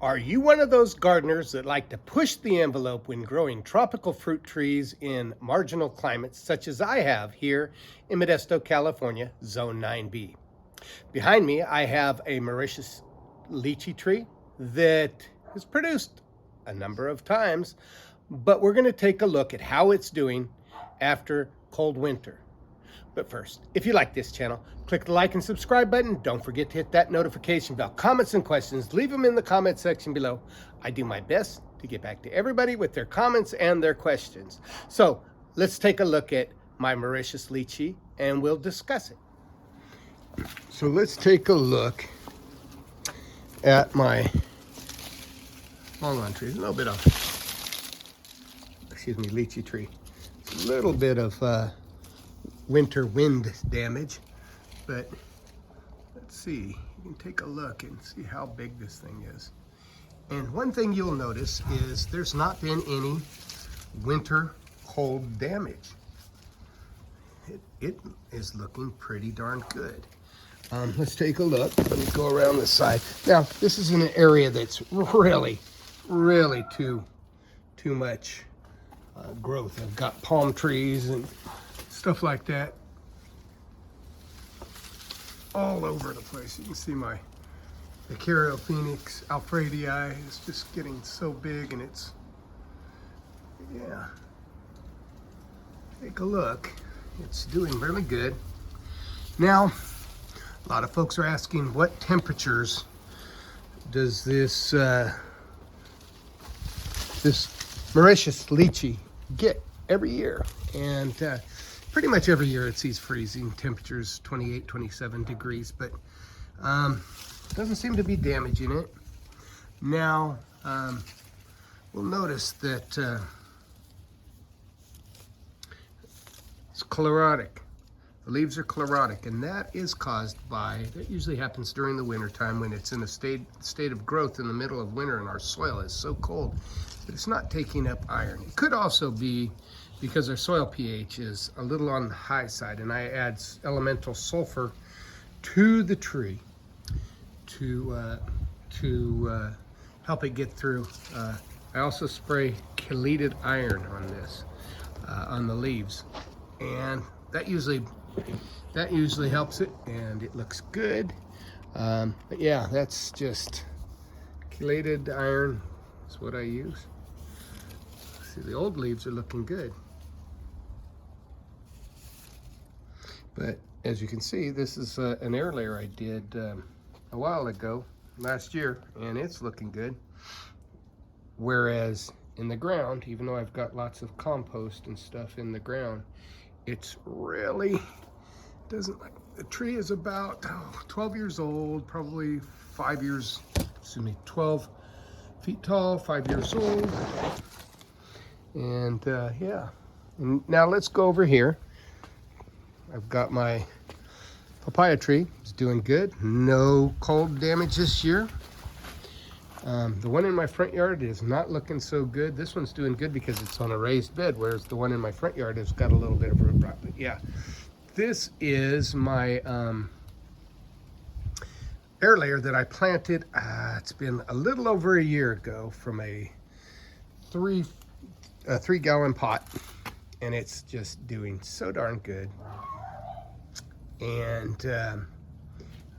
Are you one of those gardeners that like to push the envelope when growing tropical fruit trees in marginal climates such as I have here in Modesto, California, Zone 9B? Behind me, I have a Mauritius lychee tree that has produced a number of times, but we're going to take a look at how it's doing after cold winter. But first, if you like this channel, click the like and subscribe button. Don't forget to hit that notification bell. Comments and questions, leave them in the comment section below. I do my best to get back to everybody with their comments and their questions. So let's take a look at my Mauritius lychee and we'll discuss it. So let's take a look at my long tree. A little bit of, lychee tree. A little bit of winter wind damage, but let's see, you can take a look and see how big this thing is. And one thing you'll notice is there's not been any winter cold damage. It is looking pretty darn good. Let's take a look. Let me go around the side. Now, this is in an area that's really too much growth. I've got palm trees and stuff like that all over the place. You can see my Phoenix alfredii is just getting so big, and it's, yeah, take a look. It's doing really good. Now, a lot of folks are asking, what temperatures does this Mauritius lychee get every year? And pretty much every year it sees freezing temperatures, 28, 27 degrees, but doesn't seem to be damaging it. Now, we'll notice that it's chlorotic. The leaves are chlorotic, and that is caused by, that usually happens during the winter time when it's in a state of growth in the middle of winter and our soil is so cold that it's not taking up iron. It could also be because our soil pH is a little on the high side, and I add elemental sulfur to the tree to help it get through. I also spray chelated iron on this, on the leaves, and that usually helps it, and it looks good. But yeah, that's just chelated iron is what I use. See, the old leaves are looking good. But as you can see, this is an air layer I did a while ago, last year, and it's looking good. Whereas in the ground, even though I've got lots of compost and stuff in the ground, it's really doesn't like, the tree is about 12 years old, probably 12 feet tall, 5 years old. And yeah, and now let's go over here. I've got my papaya tree. It's doing good. No cold damage this year. The one in my front yard is not looking so good. This one's doing good because it's on a raised bed, whereas the one in my front yard has got a little bit of root rot. But yeah, this is my air layer that I planted. It's been a little over a year ago from a 3-gallon pot, and it's just doing so darn good. And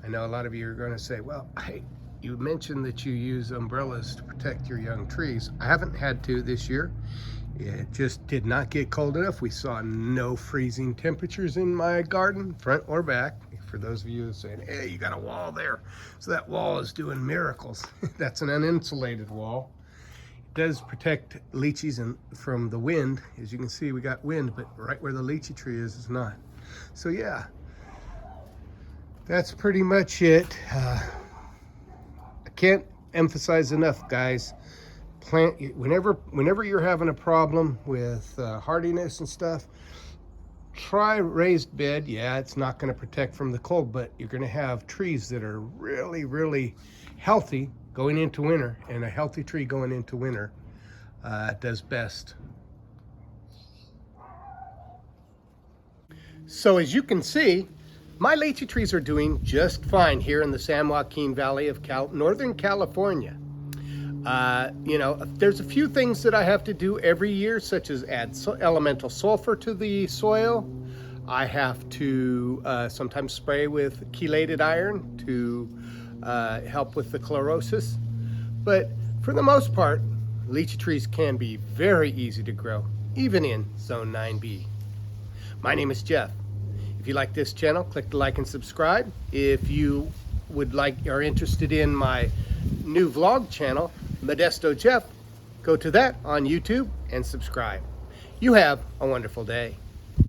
I know a lot of you are going to say, well, hey, you mentioned that you use umbrellas to protect your young trees. I haven't had to this year. It just did not get cold enough. We saw no freezing temperatures in my garden, front or back. For those of you saying, hey, you got a wall there. So that wall is doing miracles. That's an uninsulated wall. It does protect lychees from the wind. As you can see, we got wind, but right where the lychee tree is not. So yeah, that's pretty much it. I can't emphasize enough, guys. Plant whenever you're having a problem with hardiness and stuff, try raised bed. Yeah, it's not going to protect from the cold, but you're going to have trees that are really healthy going into winter, and a healthy tree going into winter does best. So as you can see, my lychee trees are doing just fine here in the San Joaquin Valley of Northern California. There's a few things that I have to do every year, such as add elemental sulfur to the soil. I have to sometimes spray with chelated iron to help with the chlorosis. But for the most part, lychee trees can be very easy to grow, even in Zone 9B. My name is Jeff. If you like this channel, click the like and subscribe. If you are interested in my new vlog channel, Modesto Jeff, go to that on YouTube and subscribe. You have a wonderful day.